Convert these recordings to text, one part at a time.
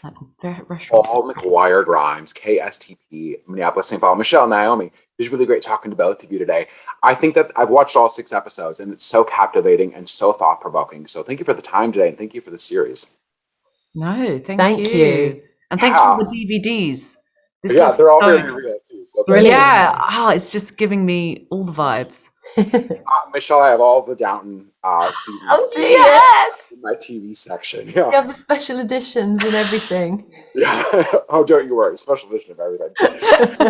at the restaurant. Paul McGuire Grimes, KSTP, Minneapolis, St. Paul. Michelle, Naomi, it was really great talking to both of you today. I think that I've watched all 6 episodes and it's so captivating and so thought provoking. So thank you for the time today and thank you for the series. No, thank Thank you. you. And thanks for Yeah. the DVDs. This Yeah, looks they're all so very real too. So thank you. Brilliant. yeah. It's just giving me all the vibes. Michelle, I have all the Downton seasons Oh, do you? Yes. in my TV section. You Yeah. have the special editions and everything. Yeah. Oh, don't you worry. Special edition of everything.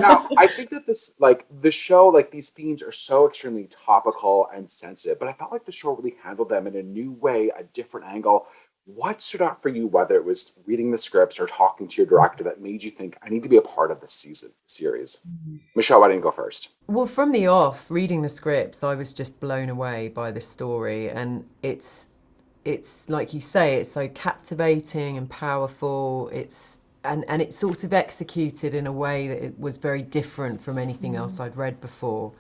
Now, I think that the show, like these themes are so extremely topical and sensitive, but I felt like the show really handled them in a new way, a different angle. What stood out for you, whether it was reading the scripts or talking to your director, that made you think, I need to be a part of this series? Michelle, why didn't you go first? Well, from the off, reading the scripts, I was just blown away by the story, and it's like you say, it's so captivating and powerful. And it's sort of executed in a way that it was very different from anything else I'd read before.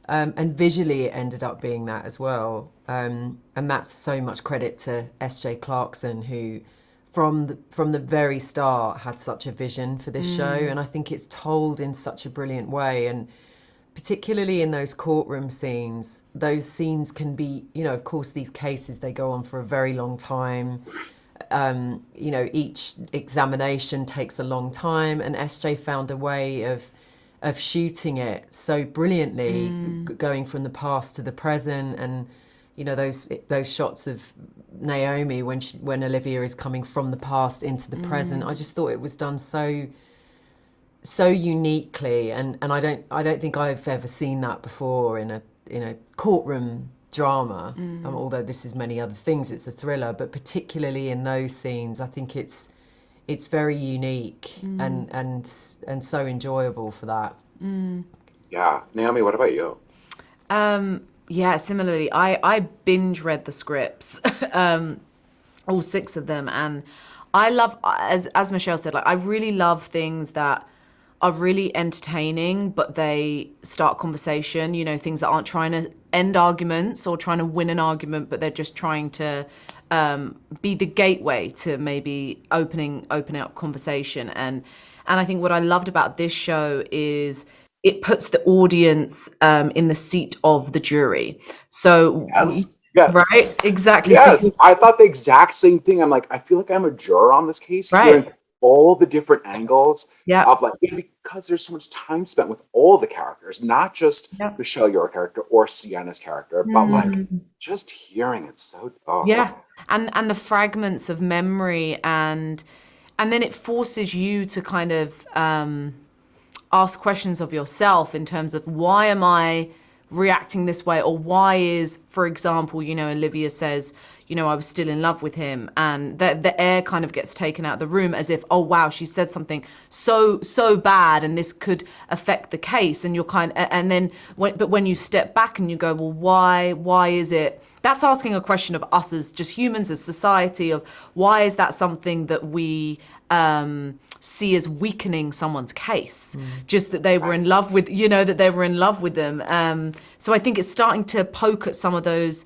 And visually, it ended up being that as well. And that's so much credit to S.J. Clarkson, who, from the very start, had such a vision for this show. And I think it's told in such a brilliant way. And particularly in those courtroom scenes, those scenes can be, of course, these cases, they go on for a very long time. Each examination takes a long time. And S.J. found a way of shooting it so brilliantly, going from the past to the present, and those shots of Naomi when Olivia is coming from the past into the present. I just thought it was done so uniquely, and I don't think I've ever seen that before in a courtroom drama. Although this is many other things, it's a thriller, but particularly in those scenes, I think it's very unique and so enjoyable for that. Yeah. Naomi, what about you? Yeah, similarly, I binge read the scripts, all 6 of them, and I love, as Michelle said, like I really love things that are really entertaining, but they start conversation. Things that aren't trying to end arguments or trying to win an argument, but they're just trying to be the gateway to maybe opening up conversation. And I think what I loved about this show is it puts the audience in the seat of the jury. So, Yes. Yes. right, exactly. Yes. I thought the exact same thing. I'm like, I feel like I'm a juror on this case, hearing Right. all the different angles Yeah. of because there's so much time spent with all the characters, not just Yeah. Michelle, your character, or Sienna's character, but just hearing it so Yeah. And the fragments of memory, and then it forces you to kind of ask questions of yourself in terms of, why am I reacting this way? Or why is, for example, Olivia says, I was still in love with him, and the air kind of gets taken out of the room, as if, oh wow, she said something so bad and this could affect the case. And then when you step back and you go, well, why is it? That's asking a question of us as just humans, as society, of why is that something that we see as weakening someone's case, just that they were in love with, that they were in love with them. So I think it's starting to poke at some of those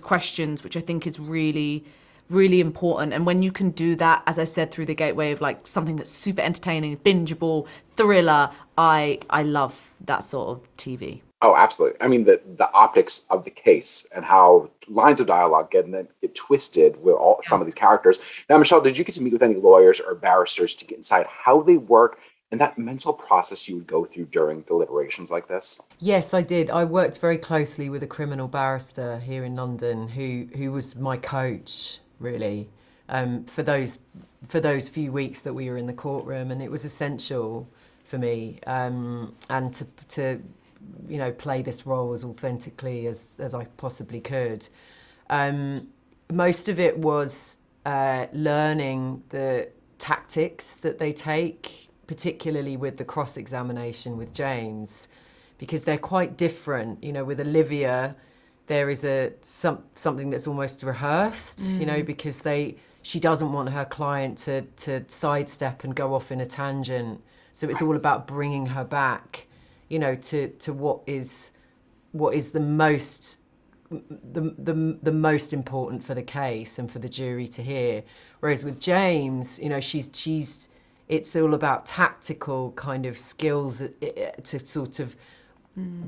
questions, which I think is really, really important. And when you can do that, as I said, through the gateway of like something that's super entertaining, bingeable, thriller, I love that sort of TV. Oh, absolutely. I mean, the optics of the case and how lines of dialogue get twisted with some of these characters. Now, Michelle, did you get to meet with any lawyers or barristers to get inside how they work and that mental process you would go through during deliberations like this? Yes, I did. I worked very closely with a criminal barrister here in London who was my coach, really, for those few weeks that we were in the courtroom, and it was essential for me, and to play this role as authentically as I possibly could. Most of it was learning the tactics that they take, particularly with the cross-examination with James, because they're quite different. With Olivia, there is something that's almost rehearsed, because she doesn't want her client to sidestep and go off in a tangent. So it's all about bringing her back, to what is the most the most important for the case and for the jury to hear. Whereas with James, you know, she's it's all about tactical kind of skills to sort of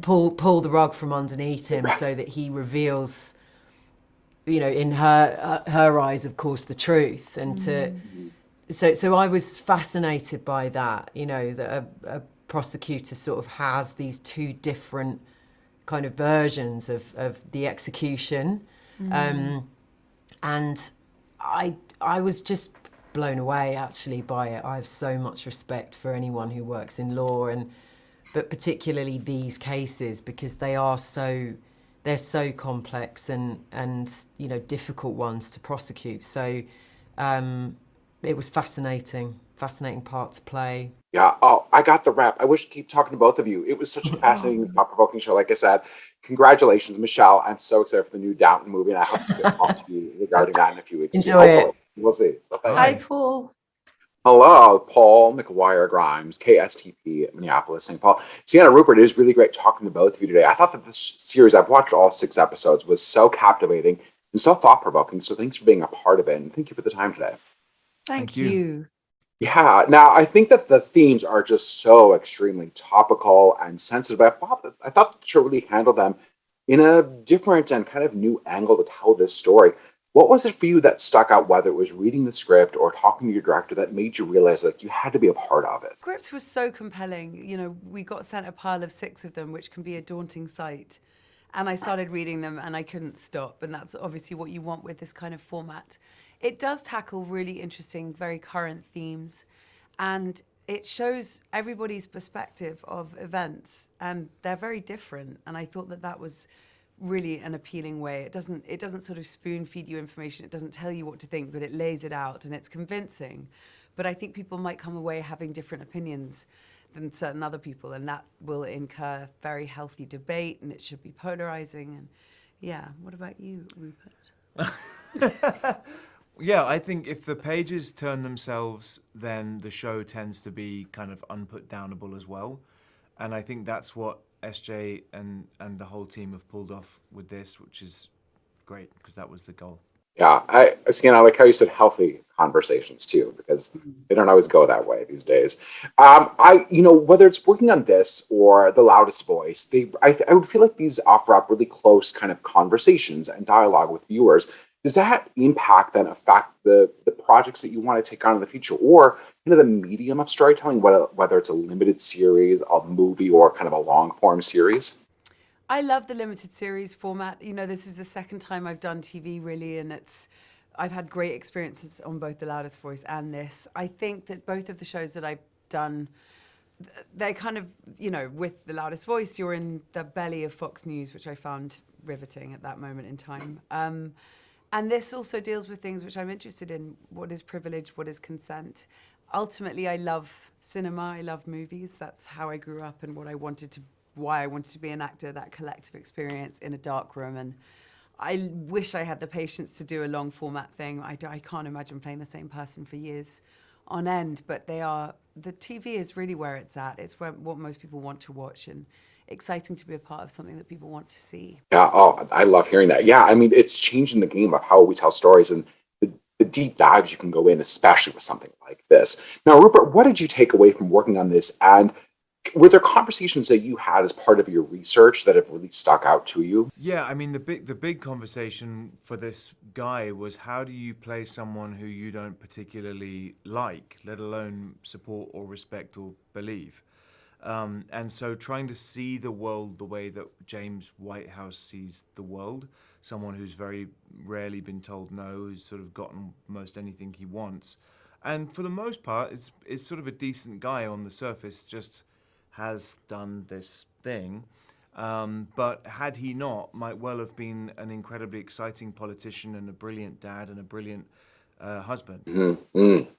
pull the rug from underneath him so that he reveals, you know, in her eyes, of course, the truth. And so I was fascinated by that, you know, that a prosecutor sort of has these two different kind of versions of the execution. And I was just blown away actually by it. I have so much respect for anyone who works in law, but particularly these cases, because they're so complex and you know, difficult ones to prosecute. So it was fascinating part to play. Yeah. Oh, I got the rap. I wish to keep talking to both of you. It was such a fascinating, thought-provoking show. Like I said, congratulations, Michelle. I'm so excited for the new Downton movie, and I hope to talk to you regarding that in a few weeks. Enjoy it. Hopefully. We'll see. So thank Hi, you. Paul. Hello, Paul McGuire Grimes, KSTP, Minneapolis, St. Paul. Sienna, Rupert, it is really great talking to both of you today. I thought that this series, I've watched all 6 episodes, was so captivating and so thought-provoking. So thanks for being a part of it, and thank you for the time today. Thank you. Yeah, now I think that the themes are just so extremely topical and sensitive. I thought the show really handled them in a different and kind of new angle to tell this story. What was it for you that stuck out, whether it was reading the script or talking to your director, that made you realize that you had to be a part of it? Script was so compelling. You know, we got sent a pile of 6 of them, which can be a daunting sight. And I started reading them and I couldn't stop. And that's obviously what you want with this kind of format. It does tackle really interesting, very current themes. And it shows everybody's perspective of events. And they're very different. And I thought that was really an appealing way. It doesn't sort of spoon feed you information. It doesn't tell you what to think, but it lays it out and it's convincing. But I think people might come away having different opinions than certain other people, and that will incur very healthy debate, and it should be polarizing. And yeah, what about you, Rupert? Yeah, I think if the pages turn themselves, then the show tends to be kind of unputdownable as well. And I think that's what SJ and the whole team have pulled off with this, which is great, because that was the goal. Yeah, I like how you said healthy conversations too, because they don't always go that way these days. Whether it's working on this or The Loudest Voice, I would feel like these offer up really close kind of conversations and dialogue with viewers. Does that impact then affect the projects that you want to take on in the future, or the medium of storytelling, whether it's a limited series, a movie, or kind of a long form series? I love the limited series format. You know, this is the second time I've done TV really, and I've had great experiences on both The Loudest Voice and this. I think that both of the shows that I've done, they're kind of, with The Loudest Voice, you're in the belly of Fox News, which I found riveting at that moment in time. And this also deals with things which I'm interested in. What is privilege? What is consent? Ultimately, I love cinema. I love movies. That's how I grew up and why I wanted to be an actor, that collective experience in a dark room. And I wish I had the patience to do a long format thing. I can't imagine playing the same person for years on end, but the TV is really where it's at. It's what most people want to watch, and exciting to be a part of something that people want to see. Yeah, oh, I love hearing that. Yeah, I mean, it's changing the game of how we tell stories and the deep dives you can go in, especially with something like this. Now, Rupert, what did you take away from working on this? And were there conversations that you had as part of your research that have really stuck out to you? Yeah, I mean, the big conversation for this guy was, how do you play someone who you don't particularly like, let alone support or respect or believe? And so trying to see the world the way that James Whitehouse sees the world, someone who's very rarely been told no, who's sort of gotten most anything he wants. And for the most part, is sort of a decent guy on the surface, just has done this thing. But had he not, might well have been an incredibly exciting politician and a brilliant dad and a brilliant husband. Mm-hmm.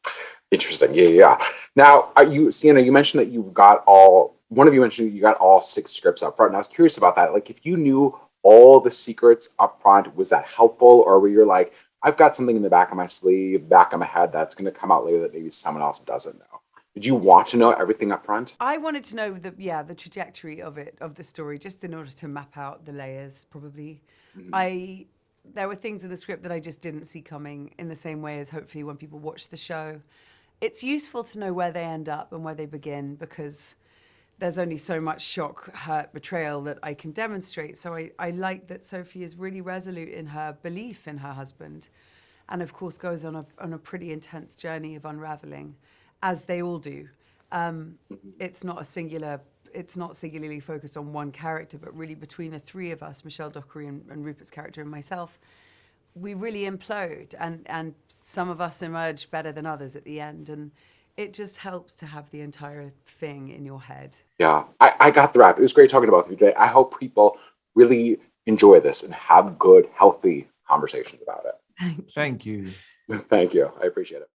Interesting. Yeah. Now, Sienna, you mentioned that one of you mentioned that you got all 6 scripts up front. And I was curious about that. Like, if you knew all the secrets up front, was that helpful? Or were you like, I've got something in the back of my sleeve, back of my head that's going to come out later that maybe someone else doesn't know? Did you want to know everything up front? I wanted to know the trajectory of the story, just in order to map out the layers. Probably, there were things in the script that I just didn't see coming. In the same way as hopefully when people watch the show, it's useful to know where they end up and where they begin, because there's only so much shock, hurt, betrayal that I can demonstrate. So I like that Sophie is really resolute in her belief in her husband, and of course goes on a pretty intense journey of unraveling, as they all do. It's not singularly focused on one character, but really between the three of us, Michelle Dockery and Rupert's character and myself, we really implode, and some of us emerge better than others at the end, and it just helps to have the entire thing in your head. Yeah, I got the wrap. It was great talking about you today. I hope people really enjoy this and have good, healthy conversations about it. Thank you. Thank you. I appreciate it.